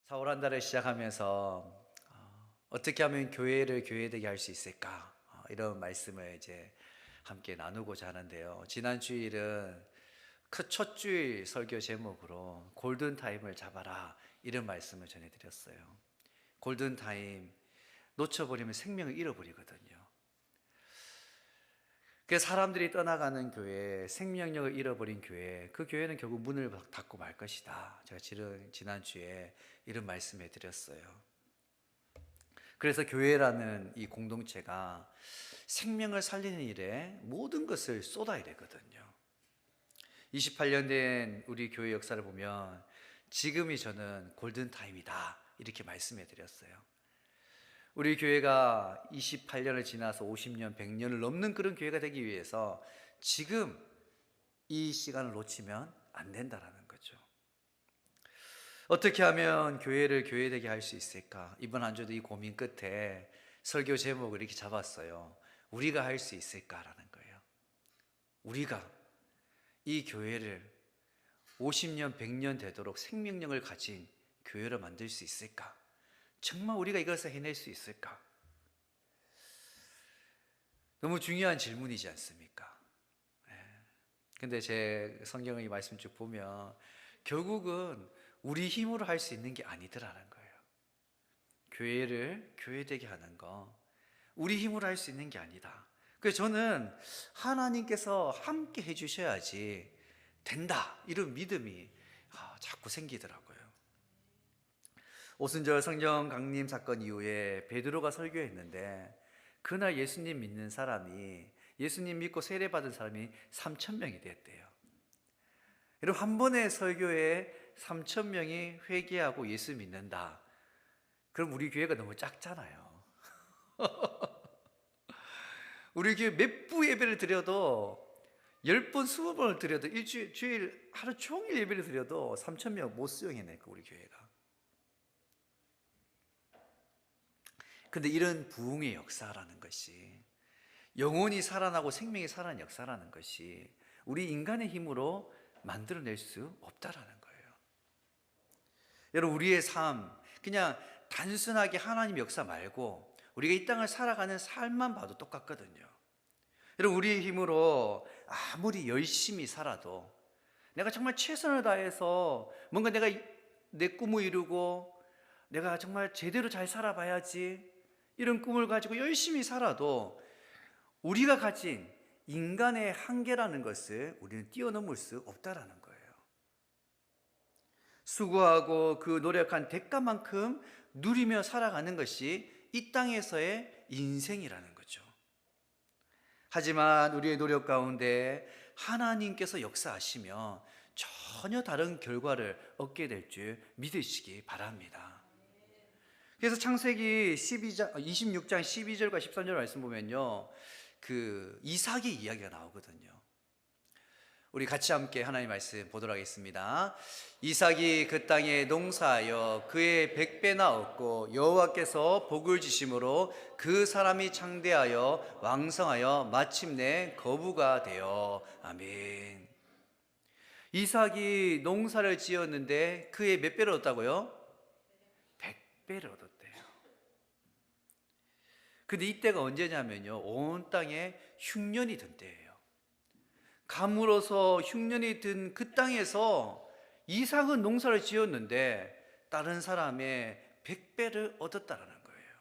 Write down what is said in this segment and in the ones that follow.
4월 한 달을 시작하면서 어떻게 하면 교회를 교회되게 할 수 있을까? 이런 말씀을 이제 함께 나누고자 하는데요. 지난 주일은 그 첫 주일 설교 제목으로 골든 타임을 잡아라 이런 말씀을 전해드렸어요. 골든 타임 놓쳐버리면 생명을 잃어버리거든요. 그 사람들이 떠나가는 교회, 생명력을 잃어버린 교회, 그 교회는 결국 문을 닫고 말 것이다. 제가 지난주에 이런 말씀을 드렸어요. 그래서 교회라는 이 공동체가 생명을 살리는 일에 모든 것을 쏟아야 되거든요. 28년 된 우리 교회 역사를 보면 지금이 저는 골든타임이다 이렇게 말씀해 드렸어요. 우리 교회가 28년을 지나서 50년, 100년을 넘는 그런 교회가 되기 위해서 지금 이 시간을 놓치면 안 된다라는 거죠. 어떻게 하면 교회를 교회되게 할 수 있을까? 이번 한 주도 이 고민 끝에 설교 제목을 이렇게 잡았어요. 우리가 할 수 있을까라는 거예요. 우리가 이 교회를 50년, 100년 되도록 생명력을 가진 교회로 만들 수 있을까? 정말 우리가 이것을 해낼 수 있을까? 너무 중요한 질문이지 않습니까? 근데 제 성경의 말씀 쭉 보면 결국은 우리 힘으로 할 수 있는 게 아니더라는 거예요. 교회를 교회되게 하는 거 우리 힘으로 할 수 있는 게 아니다. 그래서 저는 하나님께서 함께 해주셔야지 된다 이런 믿음이 자꾸 생기더라고요. 오순절 성령 강림 사건 이후에 베드로가 설교했는데 그날 예수님 믿는 사람이 예수님 믿고 세례받은 사람이 3,000명이 됐대요. 여러분 한 번의 설교에 3,000명이 회개하고 예수 믿는다. 그럼 우리 교회가 너무 작잖아요. 우리 교회 몇 부 예배를 드려도 10번, 20번을 드려도 주일 하루 종일 예배를 드려도 3,000명 못 수용해낼 거 우리 교회가. 근데 이런 부흥의 역사라는 것이 영혼이 살아나고 생명이 살아나는 역사라는 것이 우리 인간의 힘으로 만들어낼 수 없다라는 거예요. 여러분 우리의 삶 그냥 단순하게 하나님 역사 말고 우리가 이 땅을 살아가는 삶만 봐도 똑같거든요. 여러분 우리의 힘으로 아무리 열심히 살아도 내가 정말 최선을 다해서 뭔가 내가 내 꿈을 이루고 내가 정말 제대로 잘 살아봐야지 이런 꿈을 가지고 열심히 살아도 우리가 가진 인간의 한계라는 것을 우리는 뛰어넘을 수 없다라는 거예요. 수고하고 그 노력한 대가만큼 누리며 살아가는 것이 이 땅에서의 인생이라는 거죠. 하지만 우리의 노력 가운데 하나님께서 역사하시며 전혀 다른 결과를 얻게 될 줄 믿으시기 바랍니다. 그래서 창세기 26장 12절과 13절 말씀 보면요, 그 이삭의 이야기가 나오거든요. 우리 같이 함께 하나님 말씀 보도록 하겠습니다. 이삭이 그 땅에 농사하여 그의 100배나 얻고 여호와께서 복을 주심으로 그 사람이 창대하여 왕성하여 마침내 거부가 되어 아멘. 이삭이 농사를 지었는데 그의 몇 배를 얻었다고요? 100배를 얻었대요. 근데 이때가 언제냐면요, 온 땅에 흉년이 든 때예요. 가물어서 흉년이 든 그 땅에서 이삭은 농사를 지었는데 다른 사람의 100배를 얻었다라는 거예요.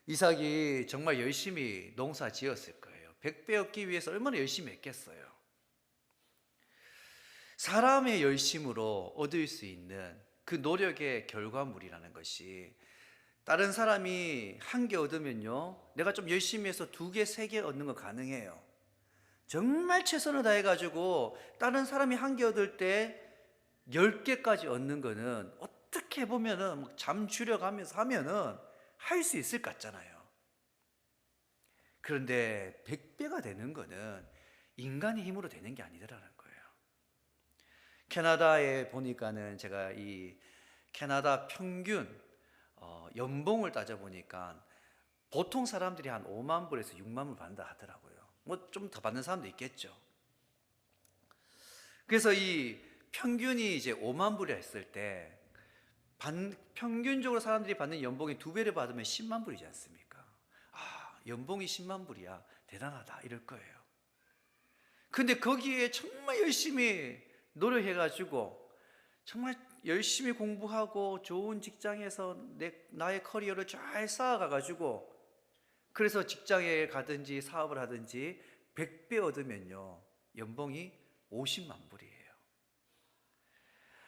이삭이 정말 열심히 농사 지었을 거예요. 100배 얻기 위해서 얼마나 열심히 했겠어요. 사람의 열심으로 얻을 수 있는 그 노력의 결과물이라는 것이 다른 사람이 한 개 얻으면요, 내가 좀 열심히 해서 2개, 3개 얻는 거 가능해요. 정말 최선을 다해가지고 다른 사람이 한 개 얻을 때 10개까지 얻는 거는 어떻게 보면은 잠 줄여가면서 하면은 할 수 있을 것 같잖아요. 그런데 100배가 되는 거는 인간의 힘으로 되는 게 아니더라는 거예요. 캐나다에 보니까는 제가 이 캐나다 평균 연봉을 따져보니까 보통 사람들이 한 5만 불에서 6만 불 받는다 하더라고요. 뭐 좀 더 받는 사람도 있겠죠. 그래서 이 평균이 이제 5만 불이 했을 때 평균적으로 사람들이 받는 연봉이 2배를 받으면 10만 불이지 않습니까? 아, 연봉이 10만 불이야. 대단하다. 이럴 거예요. 근데 거기에 정말 열심히 노력해가지고 정말 열심히 공부하고 좋은 직장에서 나의 커리어를 잘 쌓아가가지고 그래서 직장에 가든지 사업을 하든지 100배 얻으면요 연봉이 50만 불이에요.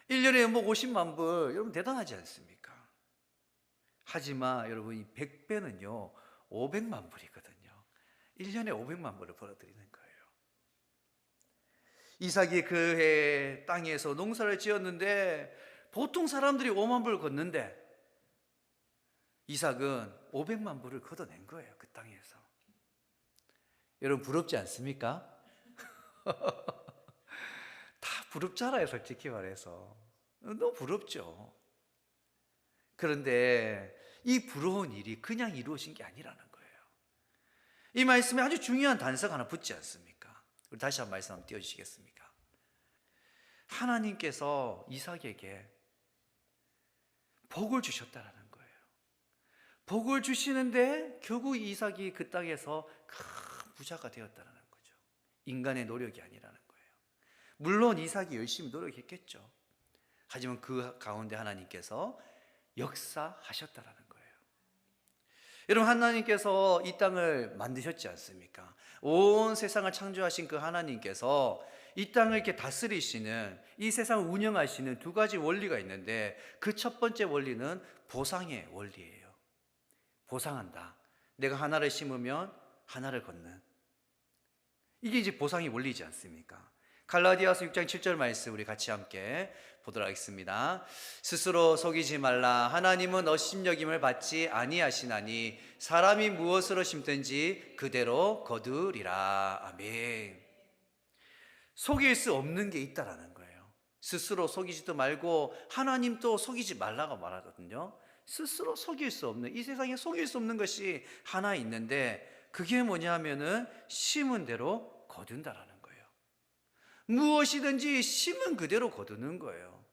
1년에 연봉 50만 불, 여러분 대단하지 않습니까? 하지만 여러분 이 100배는요 500만 불이거든요. 1년에 500만 불을 벌어들이는 거예요. 이삭이 그해 땅에서 농사를 지었는데 보통 사람들이 5만 불 걷는데 이삭은 500만 불을 걷어낸 거예요. 그 땅에서. 여러분 부럽지 않습니까? 다 부럽잖아요. 솔직히 말해서 너무 부럽죠. 그런데 이 부러운 일이 그냥 이루어진 게 아니라는 거예요. 이 말씀에 아주 중요한 단서가 하나 붙지 않습니까? 우리 다시 한 말씀 한번 띄워주시겠습니까? 하나님께서 이삭에게 복을 주셨다라는 거예요. 복을 주시는데 결국 이삭이 그 땅에서 큰 부자가 되었다는 거죠. 인간의 노력이 아니라는 거예요. 물론 이삭이 열심히 노력했겠죠. 하지만 그 가운데 하나님께서 역사하셨다라는 거예요. 여러분 하나님께서 이 땅을 만드셨지 않습니까? 온 세상을 창조하신 그 하나님께서 이 땅을 이렇게 다스리시는, 이 세상을 운영하시는 두 가지 원리가 있는데 그 첫 번째 원리는 보상의 원리예요. 보상한다. 내가 하나를 심으면 하나를 걷는, 이게 이제 보상의 원리지 않습니까? 갈라디아서 6장 7절 말씀 우리 같이 함께 보도록 하겠습니다. 스스로 속이지 말라. 하나님은 업신여김을 받지 아니하시나니 사람이 무엇으로 심든지 그대로 거두리라. 아멘. 속일 수 없는 게 있다라는 거예요. 스스로 속이지도 말고 하나님도 속이지 말라고 말하거든요. 스스로 속일 수 없는, 이 세상에 속일 수 없는 것이 하나 있는데 그게 뭐냐면은 심은 대로 거둔다라는 거예요. 무엇이든지 심은 그대로 거두는 거예요.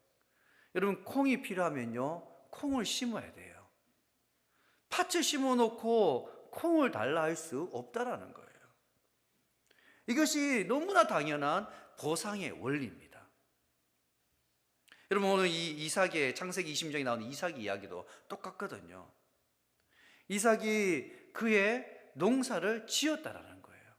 여러분 콩이 필요하면요 콩을 심어야 돼요. 팥을 심어 놓고 콩을 달라 할 수 없다라는 거예요. 이것이 너무나 당연한 보상의 원리입니다. 여러분 오늘 이 이삭의 창세기 20장에 나오는 이삭의 이야기도 똑같거든요. 이삭이 그의 농사를 지었다라는 거예요.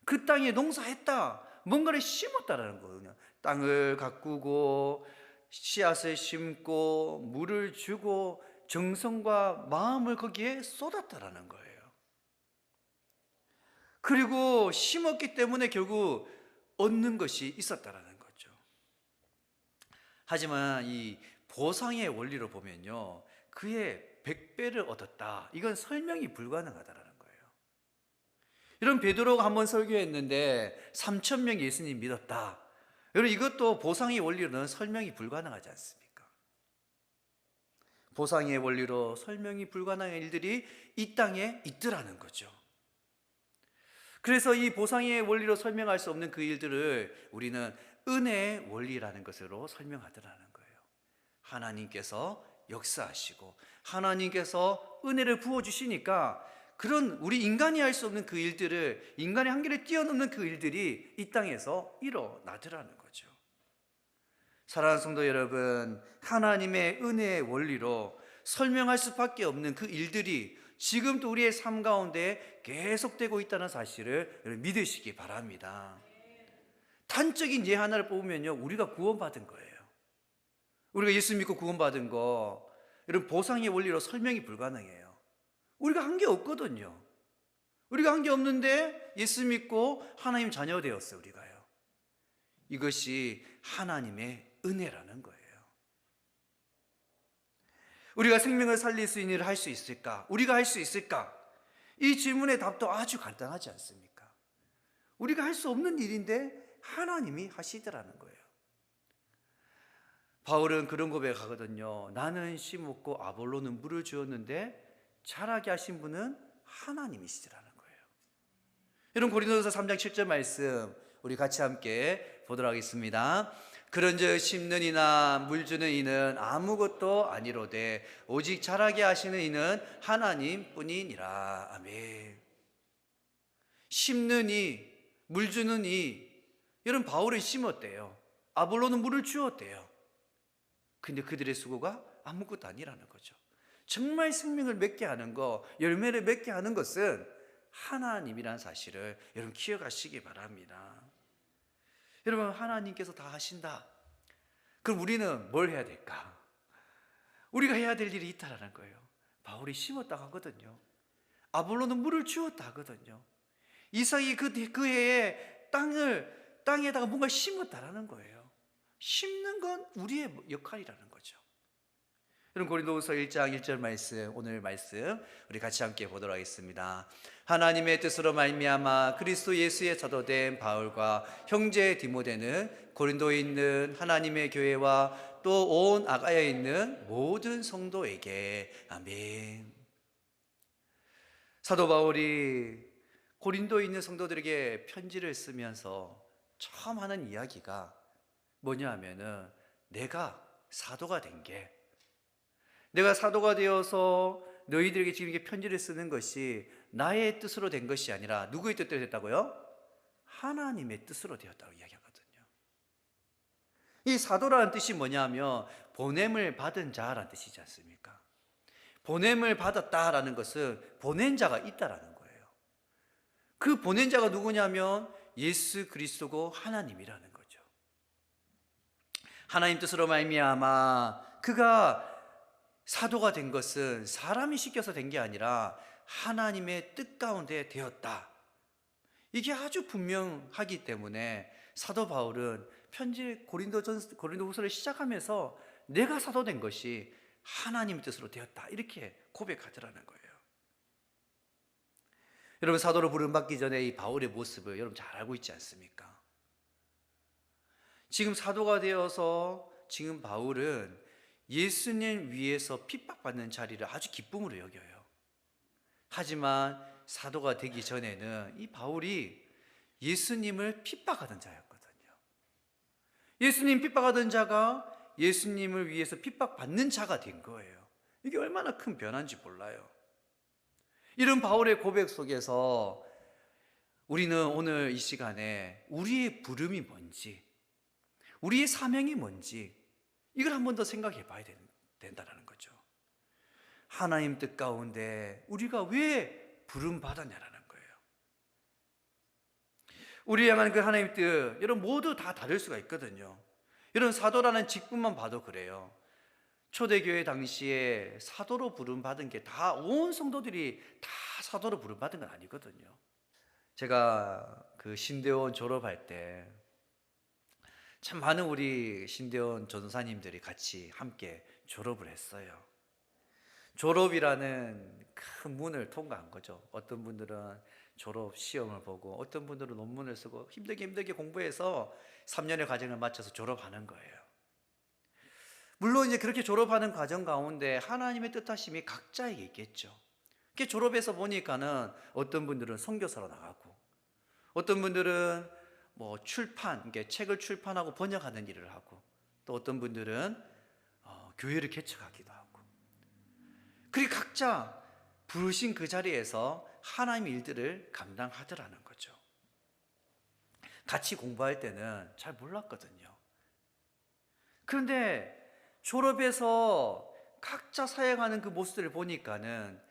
그 땅에 농사했다, 뭔가를 심었다라는 거거든요. 땅을 가꾸고 씨앗을 심고 물을 주고 정성과 마음을 거기에 쏟았다라는 거예요. 그리고 심었기 때문에 결국 얻는 것이 있었다라는 거죠. 하지만 이 보상의 원리로 보면요 그의 100배를 얻었다, 이건 설명이 불가능하다라는 거예요. 여러분 베드로가 한번 설교했는데 3,000명 예수님 믿었다. 여러분 이것도 보상의 원리로는 설명이 불가능하지 않습니까? 보상의 원리로 설명이 불가능한 일들이 이 땅에 있더라는 거죠. 그래서 이 보상의 원리로 설명할 수 없는 그 일들을 우리는 은혜의 원리라는 것으로 설명하더라는 거예요. 하나님께서 역사하시고 하나님께서 은혜를 부어주시니까 그런 우리 인간이 할 수 없는 그 일들을, 인간의 한계를 뛰어넘는 그 일들이 이 땅에서 일어나더라는 거죠. 사랑하는 성도 여러분, 하나님의 은혜의 원리로 설명할 수밖에 없는 그 일들이 지금도 우리의 삶 가운데 계속되고 있다는 사실을 믿으시기 바랍니다. 단적인 예 하나를 뽑으면요 우리가 구원받은 거예요. 우리가 예수 믿고 구원받은 거, 여러분 보상의 원리로 설명이 불가능해요. 우리가 한 게 없거든요. 우리가 한 게 없는데 예수 믿고 하나님 자녀 되었어요. 우리가요. 이것이 하나님의 은혜라는 거예요. 우리가 생명을 살릴 수 있는 일을 할 수 있을까? 우리가 할 수 있을까? 이 질문의 답도 아주 간단하지 않습니까? 우리가 할 수 없는 일인데 하나님이 하시더라는 거예요. 바울은 그런 고백하거든요. 나는 심었고 아볼로는 물을 주었는데 자라게 하신 분은 하나님이시더라는 거예요. 여러분 고린도서 3장 7절 말씀 우리 같이 함께 보도록 하겠습니다. 그런즉 심는 이나 물주는 이는 아무것도 아니로되 오직 자라게 하시는 이는 하나님뿐이니라. 아멘. 심는 이, 물주는 이, 여러분 바울은 심었대요. 아볼로는 물을 주었대요. 근데 그들의 수고가 아무것도 아니라는 거죠. 정말 생명을 맺게 하는 것, 열매를 맺게 하는 것은 하나님이라는 사실을 여러분 기억하시기 바랍니다. 여러분, 하나님께서 다 하신다. 그럼 우리는 뭘 해야 될까? 우리가 해야 될 일이 있다라는 거예요. 바울이 심었다고 하거든요. 아볼로는 물을 주었다 하거든요. 이삭이 그 해에 땅에다가 뭔가 심었다라는 거예요. 심는 건 우리의 역할이라는 거죠. 여러분, 고린도후서 1장 1절 말씀, 오늘 말씀 우리 같이 함께 보도록 하겠습니다. 하나님의 뜻으로 말미암아 그리스도 예수의 사도된 바울과 형제 디모데는 고린도에 있는 하나님의 교회와 또 온 아가야에 있는 모든 성도에게. 아멘. 사도 바울이 고린도에 있는 성도들에게 편지를 쓰면서 처음 하는 이야기가 뭐냐 하면은, 내가 사도가 된 게, 내가 사도가 되어서 너희들에게 지금 이렇게 편지를 쓰는 것이 나의 뜻으로 된 것이 아니라 누구의 뜻대로 됐다고요? 하나님의 뜻으로 되었다고 이야기하거든요. 이 사도라는 뜻이 뭐냐면 보냄을 받은 자라는 뜻이지 않습니까? 보냄을 받았다라는 것은 보낸 자가 있다라는 거예요. 그 보낸 자가 누구냐면 예수 그리스도고 하나님이라는 거죠. 하나님 뜻으로 말미암아 그가 사도가 된 것은 사람이 시켜서 된 게 아니라 하나님의 뜻 가운데 되었다. 이게 아주 분명하기 때문에 사도 바울은 편지 고린도후서를 시작하면서 내가 사도 된 것이 하나님의 뜻으로 되었다, 이렇게 고백하더라는 거예요. 여러분, 사도로 부름받기 전에 이 바울의 모습을 여러분 잘 알고 있지 않습니까? 지금 사도가 되어서 지금 바울은 예수님 위해서 핍박받는 자리를 아주 기쁨으로 여겨요. 하지만 사도가 되기 전에는 이 바울이 예수님을 핍박하던 자였거든요. 예수님 핍박하던 자가 예수님을 위해서 핍박받는 자가 된 거예요. 이게 얼마나 큰 변화인지 몰라요. 이런 바울의 고백 속에서 우리는 오늘 이 시간에 우리의 부름이 뭔지, 우리의 사명이 뭔지, 이걸 한 번 더 생각해 봐야 된다는 거죠. 하나님 뜻 가운데 우리가 왜 부름 받았냐라는 거예요. 우리 향한 그 하나님 뜻, 여러분 모두 다 다를 수가 있거든요. 여러분, 사도라는 직분만 봐도 그래요. 초대교회 당시에 사도로 부름 받은 게 다 온 성도들이 다 사도로 부름 받은 건 아니거든요. 제가 그 신대원 졸업할 때 참 많은 우리 신대원 전도사님들이 같이 함께 졸업을 했어요. 졸업이라는 큰 문을 통과한 거죠. 어떤 분들은 졸업 시험을 보고, 어떤 분들은 논문을 쓰고 힘들게 공부해서 3년의 과정을 마쳐서 졸업하는 거예요. 물론 이제 그렇게 졸업하는 과정 가운데 하나님의 뜻하심이 각자에게 있겠죠. 그렇게 졸업해서 보니까는 어떤 분들은 선교사로 나가고, 어떤 분들은 출판, 그러니까 책을 출판하고 번역하는 일을 하고, 또 어떤 분들은 교회를 개척하기도 하고, 그리고 각자 부르신 그 자리에서 하나님의 일들을 감당하더라는 거죠. 같이 공부할 때는 잘 몰랐거든요. 그런데 졸업해서 각자 사역하는 그 모습들을 보니까는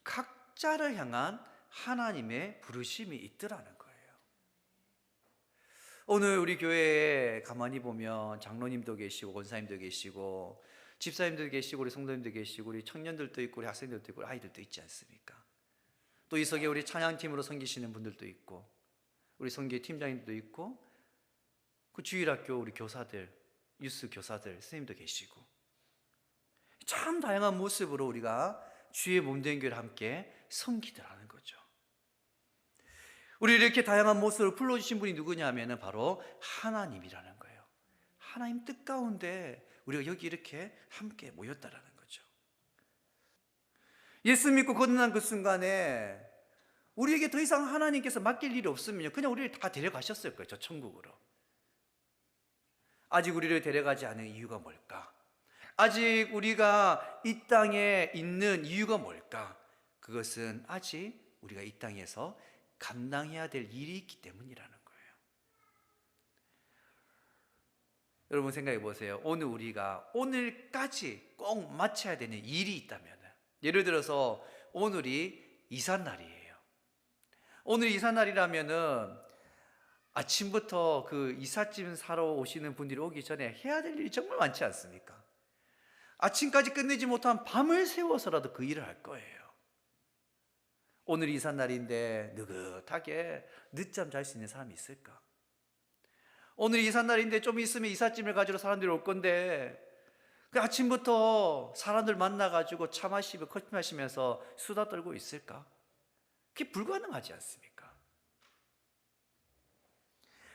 각자를 향한 하나님의 부르심이 있더라는 거예요. 오늘 우리 교회에 가만히 보면 장로님도 계시고 권사님도 계시고 집사님도 계시고 우리 성도님도 계시고 우리 청년들도 있고 우리 학생들도 있고 우리 아이들도 있지 않습니까? 또 이 속에 우리 찬양팀으로 섬기시는 분들도 있고 우리 선교 팀장님도 있고 그 주일학교 우리 교사들, 유스 교사들, 선생님도 계시고 참 다양한 모습으로 우리가 주의 몸된 교회를 함께 섬기더라는 거죠. 우리 이렇게 다양한 모습을 불러주신 분이 누구냐 하면 바로 하나님이라는 거예요. 하나님 뜻 가운데 우리가 여기 이렇게 함께 모였다라는 거죠. 예수 믿고 거듭난 그 순간에 우리에게 더 이상 하나님께서 맡길 일이 없으면 그냥 우리를 다 데려가셨을 거예요. 저 천국으로. 아직 우리를 데려가지 않은 이유가 뭘까? 아직 우리가 이 땅에 있는 이유가 뭘까? 그것은 아직 우리가 이 땅에서 감당해야 될 일이 있기 때문이라는 거예요. 여러분 생각해 보세요. 오늘 우리가 오늘까지 꼭 마쳐야 되는 일이 있다면, 예를 들어서 오늘이 이삿날이에요. 오늘 이삿날이라면은 아침부터 그 이삿짐 사러 오시는 분들이 오기 전에 해야 될 일이 정말 많지 않습니까? 아침까지 끝내지 못한 밤을 새워서라도 그 일을 할 거예요. 오늘 이삿날인데 느긋하게 늦잠 잘 수 있는 사람이 있을까? 오늘 이삿날인데 좀 있으면 이삿짐을 가지러 사람들이 올 건데 그 아침부터 사람들 만나가지고 차 마시고 커피 마시면서 수다 떨고 있을까? 그게 불가능하지 않습니까?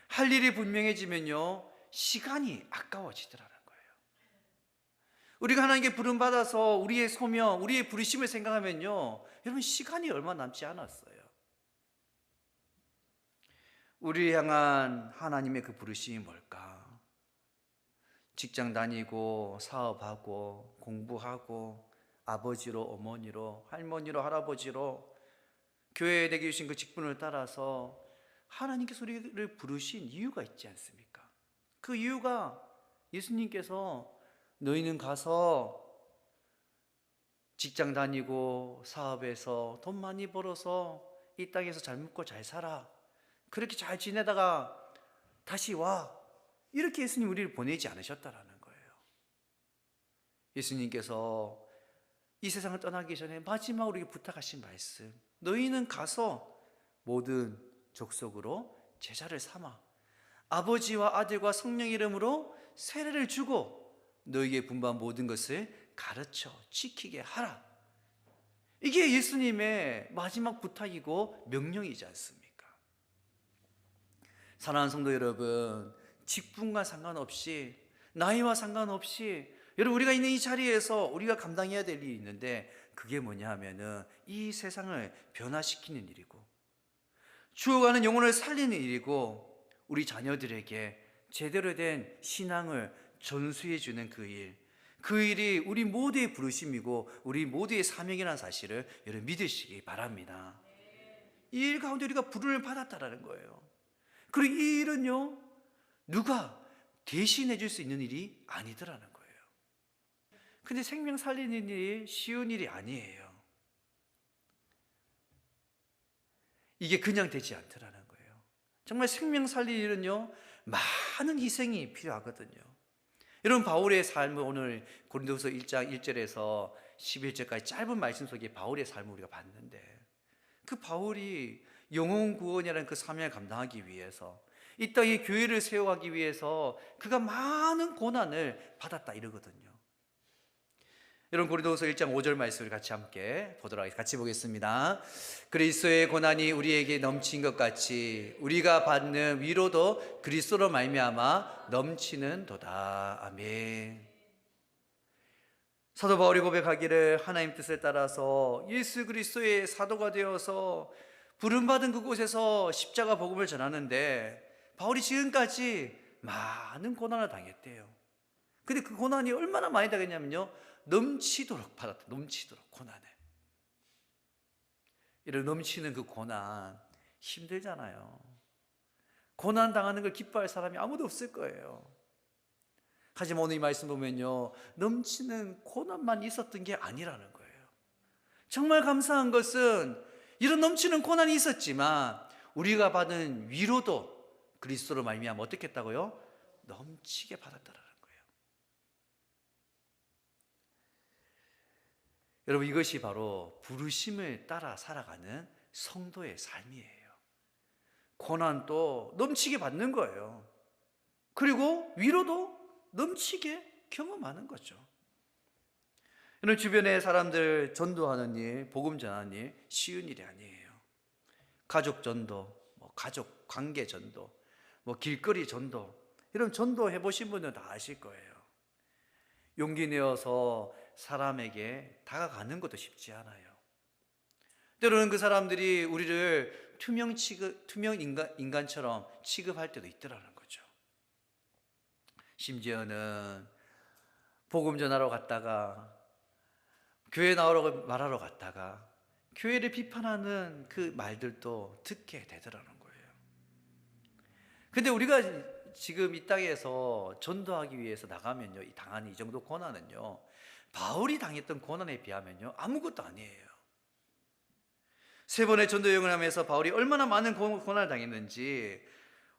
할 일이 분명해지면요, 시간이 아까워지더라는 거예요. 우리가 하나님께 부름받아서 우리의 소명, 우리의 부르심을 생각하면요, 여러분 시간이 얼마 남지 않았어요. 우리를 향한 하나님의 그 부르심이 뭘까? 직장 다니고 사업하고 공부하고 아버지로 어머니로 할머니로 할아버지로 교회에 내게 주신 그 직분을 따라서 하나님께서 우리를 부르신 이유가 있지 않습니까? 그 이유가 예수님께서 너희는 가서 직장 다니고 사업해서 돈 많이 벌어서 이 땅에서 잘 먹고 잘 살아, 그렇게 잘 지내다가 다시 와, 이렇게 예수님 우리를 보내지 않으셨다라는 거예요. 예수님께서 이 세상을 떠나기 전에 마지막으로 우리에게 부탁하신 말씀, 너희는 가서 모든 족속으로 제자를 삼아 아버지와 아들과 성령 이름으로 세례를 주고 너희에게 분부한 모든 것을 가르쳐 지키게 하라. 이게 예수님의 마지막 부탁이고 명령이지 않습니까? 사랑하는 성도 여러분, 직분과 상관없이 나이와 상관없이 여러분 우리가 있는 이 자리에서 우리가 감당해야 될 일이 있는데, 그게 뭐냐 하면은 이 세상을 변화시키는 일이고 죽어가는 영혼을 살리는 일이고 우리 자녀들에게 제대로 된 신앙을 전수해 주는 그 일, 그 일이 우리 모두의 부르심이고 우리 모두의 사명이라는 사실을 여러분 믿으시기 바랍니다. 이 일 가운데 우리가 부름을 받았다라는 거예요. 그리고 이 일은요, 누가 대신해 줄 수 있는 일이 아니더라는 거예요. 근데 생명 살리는 일이 쉬운 일이 아니에요. 이게 그냥 되지 않더라는 거예요. 정말 생명 살리는 일은요, 많은 희생이 필요하거든요. 여러분, 바울의 삶을 오늘 고린도후서 1장 1절에서 11절까지 짧은 말씀 속에 바울의 삶을 우리가 봤는데, 그 바울이 영혼 구원이라는 그 사명을 감당하기 위해서 이 땅에 교회를 세워가기 위해서 그가 많은 고난을 받았다 이러거든요. 여러분, 고린도후서 1장 5절 말씀을 같이 함께 보도록 하겠습니다. 같이 보겠습니다. 그리스도의 고난이 우리에게 넘친 것 같이 우리가 받는 위로도 그리스도로 말미암아 넘치는 도다. 아멘. 사도 바울이 고백하기를 하나님 뜻을 따라서 예수 그리스도의 사도가 되어서 부름받은 그곳에서 십자가 복음을 전하는데, 바울이 지금까지 많은 고난을 당했대요. 근데 그 고난이 얼마나 많이 당했냐면요, 넘치도록 받았다. 넘치도록 고난을. 이런 넘치는 그 고난 힘들잖아요. 고난 당하는 걸 기뻐할 사람이 아무도 없을 거예요. 하지만 오늘 이 말씀 보면요, 넘치는 고난만 있었던 게 아니라는 거예요. 정말 감사한 것은 이런 넘치는 고난이 있었지만 우리가 받은 위로도 그리스도로 말미암아 어떻게 했다고요? 넘치게 받았다라는 거예요. 여러분, 이것이 바로 부르심을 따라 살아가는 성도의 삶이에요. 고난도 넘치게 받는 거예요. 그리고 위로도 넘치게 경험하는 거죠. 여러분, 주변의 사람들 전도하는 일, 복음 전하는 일 쉬운 일이 아니에요. 가족 전도, 가족 관계 전도, 길거리 전도, 이런 전도 해보신 분은 다 아실 거예요. 용기 내어서 사람에게 다가가는 것도 쉽지 않아요. 때로는 그 사람들이 우리를 투명 인간처럼 취급할 때도 있더라는 거죠. 심지어는 복음 전하러 갔다가 교회 나오라고 말하러 갔다가 교회를 비판하는 그 말들도 듣게 되더라는 거예요. 근데 우리가 지금 이 땅에서 전도하기 위해서 나가면요, 이 당하는 이 정도 고난은요, 바울이 당했던 고난에 비하면요 아무것도 아니에요. 3번의 전도 여행을 하면서 바울이 얼마나 많은 고난을 당했는지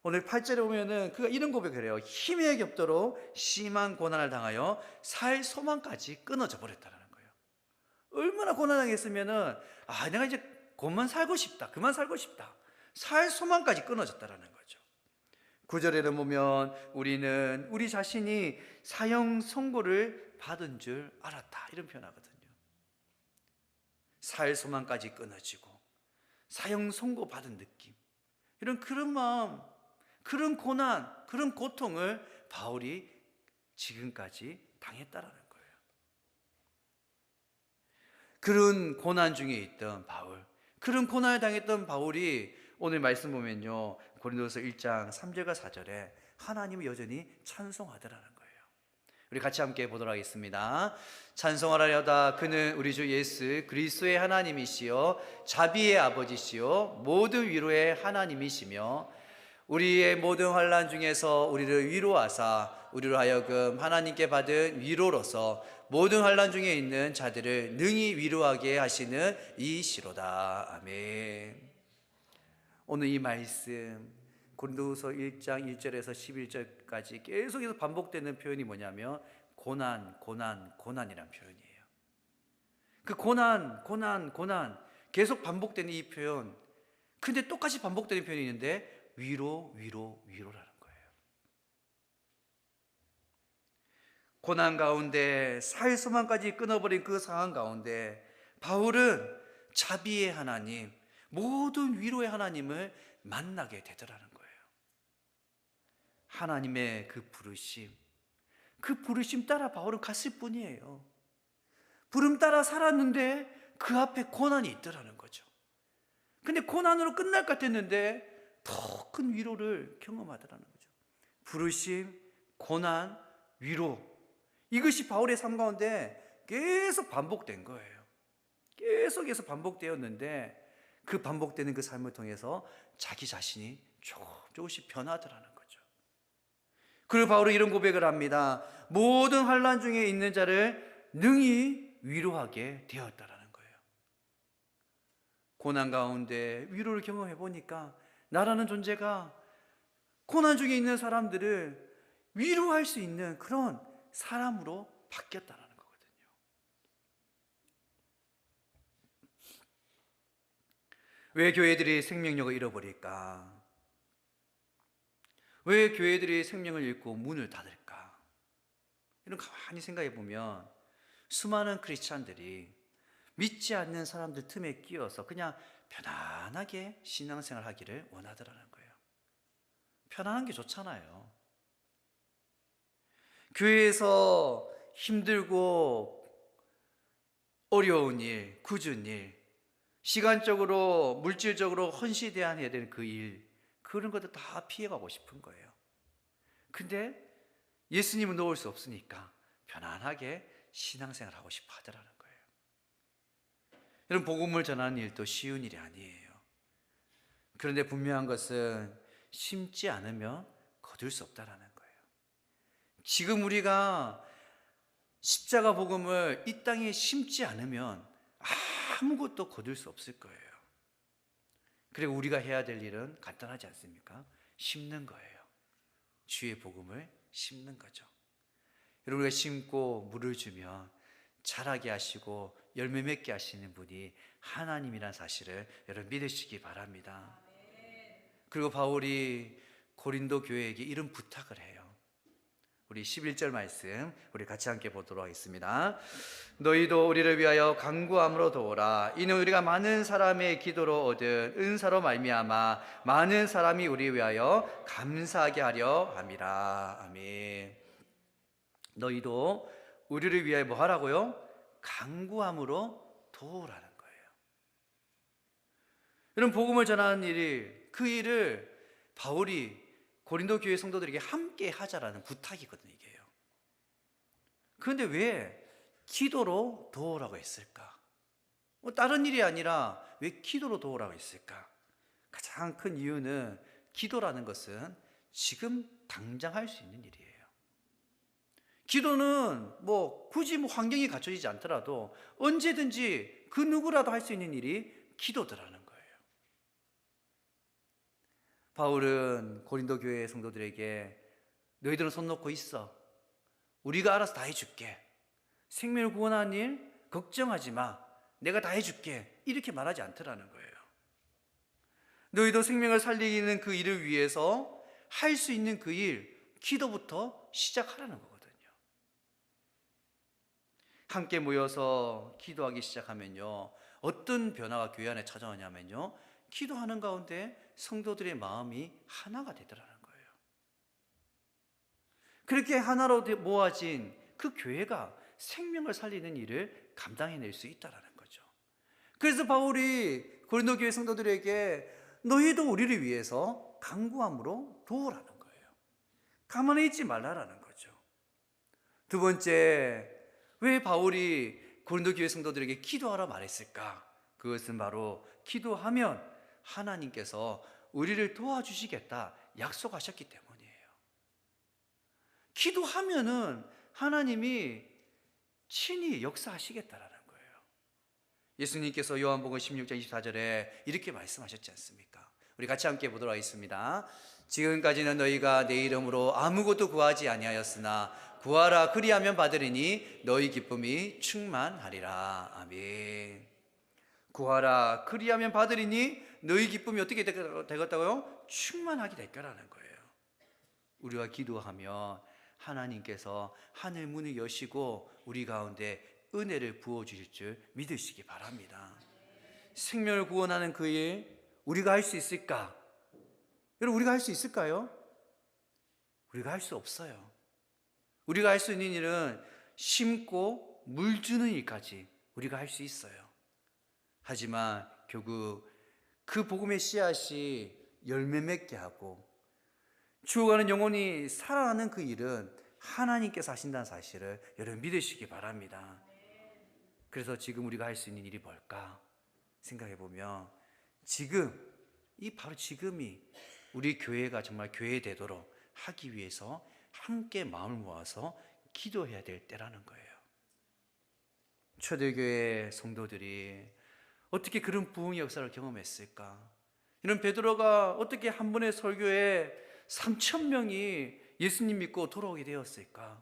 오늘 8절에 보면은 그가 이런 고백을 해요. 힘에 겹도록 심한 고난을 당하여 살 소망까지 끊어져 버렸다는 거예요. 얼마나 고난당했으면은 내가 이제 그만 살고 싶다, 그만 살고 싶다, 살 소망까지 끊어졌다라는 거죠. 9절에는 보면 우리는 우리 자신이 사형 선고를 받은 줄 알았다, 이런 표현하거든요. 살 소망까지 끊어지고 사형 선고 받은 느낌, 이런 그런 마음, 그런 고난, 그런 고통을 바울이 지금까지 당했다라는 거예요. 그런 고난 중에 있던 바울, 그런 고난을 당했던 바울이 오늘 말씀 보면요, 고린도서 1장 3절과 4절에 하나님을 여전히 찬송하더라는 거예요. 우리 같이 함께 보도록 하겠습니다. 찬송하려다 그는 우리 주 예수 그리스도의 하나님이시요 자비의 아버지시요 모든 위로의 하나님이시며 우리의 모든 환난 중에서 우리를 위로하사 우리로 하여금 하나님께 받은 위로로서 모든 환난 중에 있는 자들을 능히 위로하게 하시는 이시로다. 아멘. 오늘 이 말씀 고린도후서 1장 1절에서 11절까지 계속해서 반복되는 표현이 뭐냐면 고난, 고난, 고난이란 표현이에요. 그 고난, 고난, 고난 계속 반복되는 이 표현, 근데 똑같이 반복되는 표현이 있는데 위로, 위로, 위로라는 거예요. 고난 가운데 살 소망까지 끊어버린 그 상황 가운데 바울은 자비의 하나님, 모든 위로의 하나님을 만나게 되더라는 거예요. 하나님의 그 부르심 따라 바울은 갔을 뿐이에요. 부름 따라 살았는데 그 앞에 고난이 있더라는 거죠. 근데 고난으로 끝날 것 같았는데 더 큰 위로를 경험하더라는 거죠. 부르심, 고난, 위로, 이것이 바울의 삶 가운데 계속 반복된 거예요. 계속해서 반복되었는데 그 반복되는 그 삶을 통해서 자기 자신이 조금씩 변하더라는 거죠. 그리고 바울은 이런 고백을 합니다. 모든 환난 중에 있는 자를 능히 위로하게 되었다라는 거예요. 고난 가운데 위로를 경험해 보니까 나라는 존재가 고난 중에 있는 사람들을 위로할 수 있는 그런 사람으로 바뀌었다는 거거든요. 왜 교회들이 생명력을 잃어버릴까? 왜 교회들이 생명을 잃고 문을 닫을까? 이런 가만히 생각해 보면 수많은 크리스찬들이 믿지 않는 사람들 틈에 끼어서 그냥 편안하게 신앙생활 하기를 원하더라는 거예요. 편안한 게 좋잖아요. 교회에서 힘들고 어려운 일, 굳은 일, 시간적으로 물질적으로 헌신해야 되는 그 일, 그런 것들 다 피해가고 싶은 거예요. 근데 예수님은 놓을 수 없으니까 편안하게 신앙생활 하고 싶어 하더라는 거예요. 여러분, 복음을 전하는 일도 쉬운 일이 아니에요. 그런데 분명한 것은 심지 않으면 거둘 수 없다라는 거예요. 지금 우리가 십자가 복음을 이 땅에 심지 않으면 아무것도 거둘 수 없을 거예요. 그리고 우리가 해야 될 일은 간단하지 않습니까? 심는 거예요. 주의 복음을 심는 거죠. 여러분, 우리가 심고 물을 주면 자라게 하시고 열매 맺게 하시는 분이 하나님이라는 사실을 여러분 믿으시기 바랍니다. 그리고 바울이 고린도 교회에게 이런 부탁을 해요. 우리 11절 말씀 우리 같이 함께 보도록 하겠습니다. 너희도 우리를 위하여 간구함으로 도우라. 이는 우리가 많은 사람의 기도로 얻은 은사로 말미암아 많은 사람이 우리 위하여 감사하게 하려 함이라. 아멘. 너희도 우리를 위하여 뭐 하라고요? 간구함으로 도우라는 거예요. 여러분, 복음을 전하는 일이, 그 일을 바울이 고린도 교회 성도들에게 함께 하자라는 부탁이거든요, 이게요. 그런데 왜 기도로 도우라고 했을까? 다른 일이 아니라 왜 기도로 도우라고 했을까? 가장 큰 이유는 기도라는 것은 지금 당장 할 수 있는 일이에요. 기도는 굳이 환경이 갖춰지지 않더라도 언제든지 그 누구라도 할 수 있는 일이 기도더라는 거예요. 바울은 고린도 교회 성도들에게 너희들은 손 놓고 있어. 우리가 알아서 다 해줄게. 생명을 구원하는 일 걱정하지 마. 내가 다 해줄게. 이렇게 말하지 않더라는 거예요. 너희도 생명을 살리는 그 일을 위해서 할 수 있는 그 일, 기도부터 시작하라는 거거든요. 함께 모여서 기도하기 시작하면요, 어떤 변화가 교회 안에 찾아오냐면요, 기도하는 가운데 성도들의 마음이 하나가 되더라는 거예요. 그렇게 하나로 모아진 그 교회가 생명을 살리는 일을 감당해낼 수 있다는 거죠. 그래서 바울이 고린도 교회 성도들에게 너희도 우리를 위해서 간구함으로 도우라는 거예요. 가만히 있지 말라라는 거죠. 두 번째, 왜 바울이 고린도 교회 성도들에게 기도하라 말했을까? 그것은 바로 기도하면 하나님께서 우리를 도와주시겠다 약속하셨기 때문이에요. 기도하면은 하나님이 친히 역사하시겠다라는 거예요. 예수님께서 요한복음 16장 24절에 이렇게 말씀하셨지 않습니까? 우리 같이 함께 보도록 하겠습니다. 지금까지는 너희가 내 이름으로 아무것도 구하지 아니하였으나 구하라 그리하면 받으리니 너희 기쁨이 충만하리라. 아멘. 구하라 그리하면 받으리니 너희 기쁨이 어떻게 되겠다고요? 충만하게 될 거라는 거예요. 우리가 기도하면 하나님께서 하늘 문을 여시고 우리 가운데 은혜를 부어주실 줄 믿으시기 바랍니다. 생명을 구원하는 그 일 우리가 할 수 있을까? 여러분, 우리가 할 수 있을까요? 우리가 할 수 없어요. 우리가 할 수 있는 일은 심고 물 주는 일까지 우리가 할 수 있어요. 하지만 결국 그 복음의 씨앗이 열매 맺게 하고 죽어가는 영혼이 살아나는 그 일은 하나님께서 하신다는 사실을 여러분 믿으시기 바랍니다. 그래서 지금 우리가 할 수 있는 일이 뭘까 생각해 보면 바로 지금이 우리 교회가 정말 교회 되도록 하기 위해서 함께 마음을 모아서 기도해야 될 때라는 거예요. 초대교회 성도들이 어떻게 그런 부흥의 역사를 경험했을까? 이런 베드로가 어떻게 한 번의 설교에 3,000명이 예수님 믿고 돌아오게 되었을까?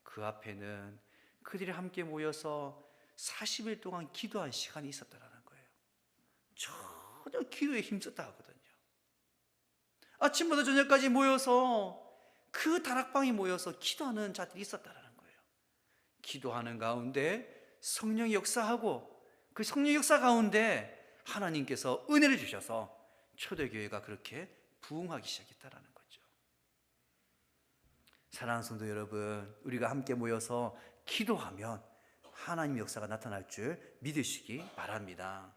그 앞에는 그들이 함께 모여서 40일 동안 기도한 시간이 있었다는 거예요. 전혀 기도에 힘썼다 하거든요. 아침부터 저녁까지 모여서 그 다락방에 모여서 기도하는 자들이 있었다는 거예요. 기도하는 가운데 성령이 역사하고 그 성령 역사 가운데 하나님께서 은혜를 주셔서 초대교회가 그렇게 부흥하기 시작했다는 거죠. 사랑하는 성도 여러분, 우리가 함께 모여서 기도하면 하나님의 역사가 나타날 줄 믿으시기 바랍니다.